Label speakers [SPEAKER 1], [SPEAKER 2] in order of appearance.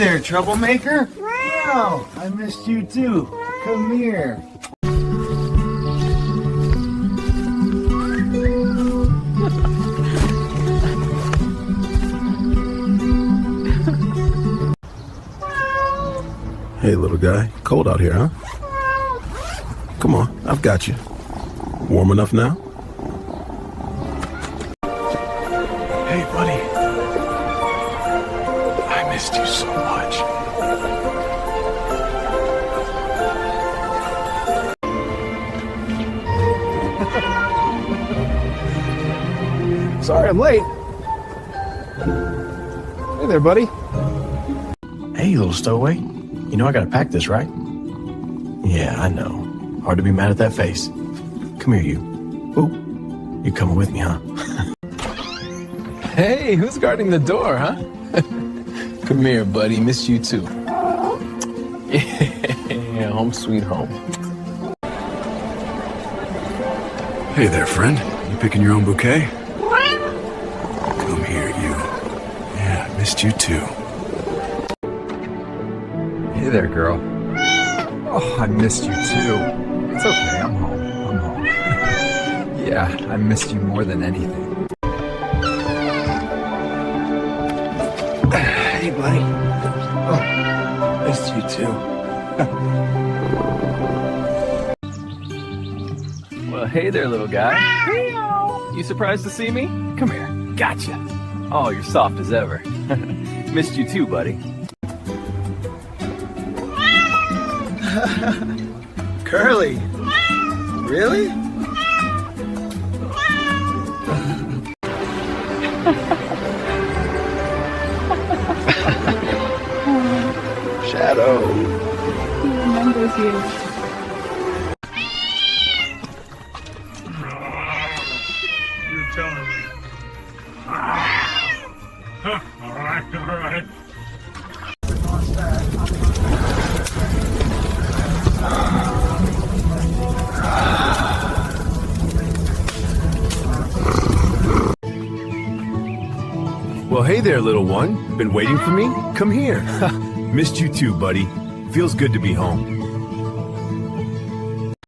[SPEAKER 1] there, troublemaker. Wow, I missed you too. Come here.
[SPEAKER 2] Hey, little guy. Cold out here, huh? Come on, I've got you. Warm enough now? Hey, buddy. I missed you so much.
[SPEAKER 3] Sorry I'm late. Hey there, buddy.
[SPEAKER 4] Hey, little stowaway. You know I gotta pack this, right? Yeah, I know. Hard to be mad at that face. Come here, you. Ooh, you coming with me, huh?
[SPEAKER 3] Hey, who's guarding the door, huh?
[SPEAKER 4] Come here, buddy. Missed you too. Yeah, home sweet home.
[SPEAKER 2] Hey there, friend. You picking your own bouquet? Come here, you. Yeah, I missed you too.
[SPEAKER 3] Hey there, girl. Oh, I missed you too. It's okay, I'm home. I'm home. Yeah, I missed you more than anything.
[SPEAKER 1] Hey, buddy. Oh, missed you too.
[SPEAKER 5] Well, hey there, little guy. You surprised to see me? Come here. Gotcha. Oh, you're soft as ever. Missed you too, buddy.
[SPEAKER 1] Curly. Really?
[SPEAKER 2] Shadow.
[SPEAKER 6] He remembers you.
[SPEAKER 7] You're telling me. All right.
[SPEAKER 2] Well, hey there, little one. Been waiting for me? Come here. Missed you too, buddy. Feels good to be home.